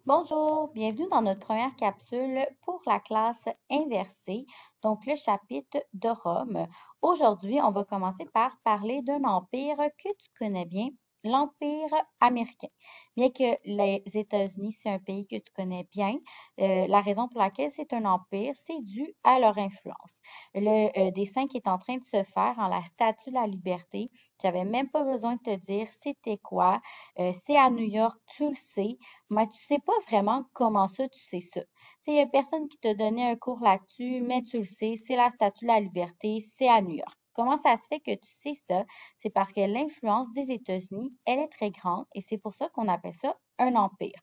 Bonjour, bienvenue dans notre première capsule pour la classe inversée, donc le chapitre de Rome. Aujourd'hui, on va commencer par parler d'un empire que tu connais bien, l'Empire américain. Bien que les États-Unis, c'est un pays que tu connais bien, la raison pour laquelle c'est un empire, c'est dû à leur influence. Le dessin qui est en train de se faire en la Statue de la Liberté, j'avais même pas besoin de te dire c'était quoi. C'est à New York, tu le sais. Mais tu sais pas vraiment comment ça, tu sais ça. Tu sais, il n'y a personne qui t'a donné un cours là-dessus, mais tu le sais, c'est la Statue de la Liberté, c'est à New York. Comment ça se fait que tu sais ça? C'est parce que l'influence des États-Unis, elle est très grande et c'est pour ça qu'on appelle ça un empire.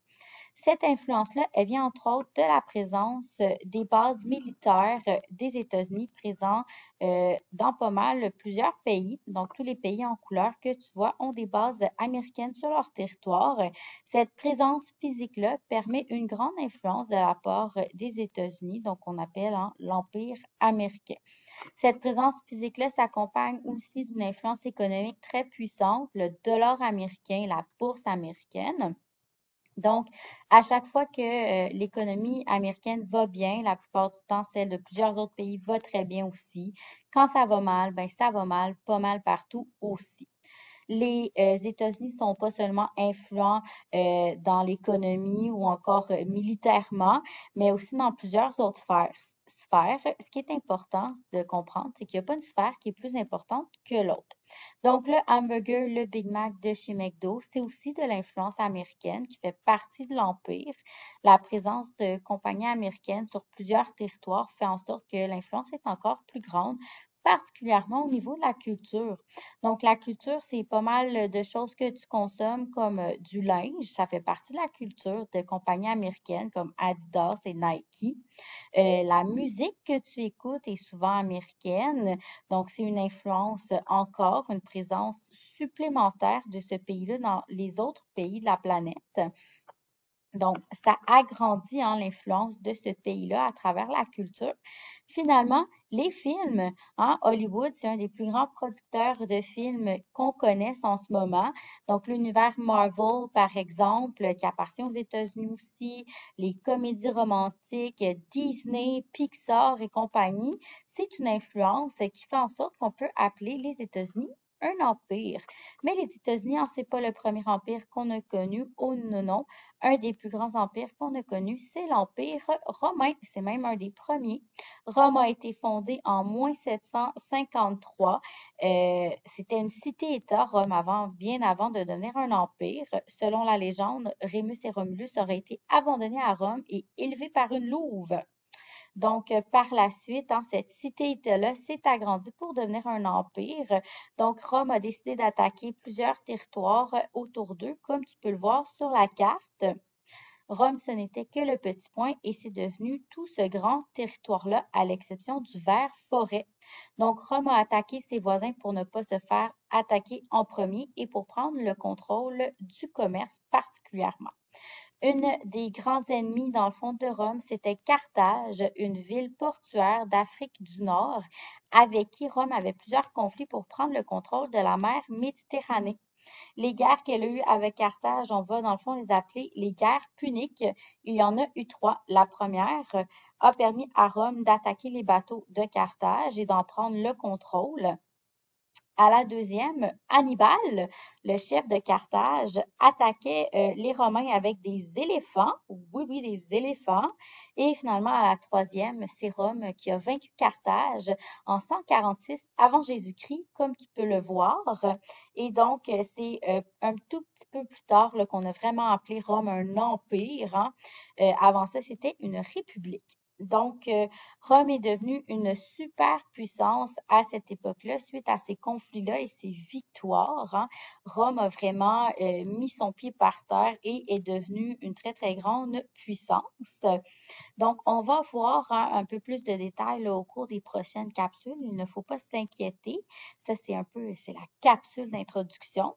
Cette influence-là, elle vient entre autres de la présence des bases militaires des États-Unis présents dans pas mal plusieurs pays. Donc, tous les pays en couleur que tu vois ont des bases américaines sur leur territoire. Cette présence physique-là permet une grande influence de la part des États-Unis, donc on appelle l'Empire américain. Cette présence physique-là s'accompagne aussi d'une influence économique très puissante, le dollar américain, la bourse américaine. Donc, à chaque fois que l'économie américaine va bien, la plupart du temps, celle de plusieurs autres pays va très bien aussi. Quand ça va mal, ben ça va mal, pas mal partout aussi. Les États-Unis ne sont pas seulement influents dans l'économie ou encore militairement, mais aussi dans plusieurs autres sphères. Ce qui est important de comprendre, c'est qu'il n'y a pas une sphère qui est plus importante que l'autre. Donc, le hamburger, le Big Mac de chez McDo, c'est aussi de l'influence américaine qui fait partie de l'Empire. La présence de compagnies américaines sur plusieurs territoires fait en sorte que l'influence est encore plus grande, particulièrement au niveau de la culture. Donc, la culture, c'est pas mal de choses que tu consommes comme du linge. Ça fait partie de la culture de compagnies américaines comme Adidas et Nike. La musique que tu écoutes est souvent américaine. Donc, c'est une influence encore, une présence supplémentaire de ce pays-là dans les autres pays de la planète. Donc, ça agrandit l'influence de ce pays-là à travers la culture. Finalement, les films, Hollywood, c'est un des plus grands producteurs de films qu'on connaisse en ce moment. Donc, l'univers Marvel, par exemple, qui appartient aux États-Unis aussi, les comédies romantiques, Disney, Pixar et compagnie, c'est une influence qui fait en sorte qu'on peut appeler les États-Unis un empire. Mais les États-Unis, c'est pas le premier empire qu'on a connu. Oh non, non. Un des plus grands empires qu'on a connus, c'est l'Empire romain. C'est même un des premiers. Rome a été fondée en moins 753. C'était une cité-État, Rome, bien avant de devenir un empire. Selon la légende, Rémus et Romulus auraient été abandonnés à Rome et élevés par une louve. Donc, par la suite, cette cité-État-là s'est agrandie pour devenir un empire. Donc, Rome a décidé d'attaquer plusieurs territoires autour d'eux, comme tu peux le voir sur la carte. Rome, ce n'était que le petit point et c'est devenu tout ce grand territoire-là, à l'exception du vert forêt. Donc, Rome a attaqué ses voisins pour ne pas se faire attaquer en premier et pour prendre le contrôle du commerce particulièrement. Une des grands ennemis, dans le fond, de Rome, c'était Carthage, une ville portuaire d'Afrique du Nord, avec qui Rome avait plusieurs conflits pour prendre le contrôle de la mer Méditerranée. Les guerres qu'elle a eues avec Carthage, on va dans le fond les appeler les guerres puniques. Il y en a eu trois. La première a permis à Rome d'attaquer les bateaux de Carthage et d'en prendre le contrôle. À la deuxième, Hannibal, le chef de Carthage, attaquait les Romains avec des éléphants. Oui, oui, des éléphants. Et finalement, à la troisième, c'est Rome qui a vaincu Carthage en 146 avant Jésus-Christ, comme tu peux le voir. Et donc, c'est un tout petit peu plus tard qu'on a vraiment appelé Rome un empire. Avant ça, c'était une république. Donc, Rome est devenue une superpuissance à cette époque-là suite à ces conflits-là et ces victoires. Rome a vraiment mis son pied par terre et est devenue une très, très grande puissance. Donc, on va voir un peu plus de détails là, au cours des prochaines capsules. Il ne faut pas s'inquiéter. Ça, c'est la capsule d'introduction.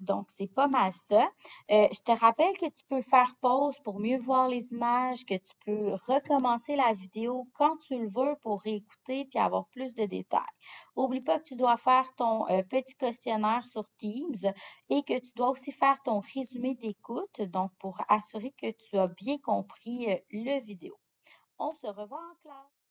Donc, c'est pas mal ça. Je te rappelle que tu peux faire pause pour mieux voir les images, que tu peux recommencer la vidéo quand tu le veux pour réécouter puis avoir plus de détails. Oublie pas que tu dois faire ton petit questionnaire sur Teams et que tu dois aussi faire ton résumé d'écoute, donc pour assurer que tu as bien compris le vidéo. On se revoit en classe.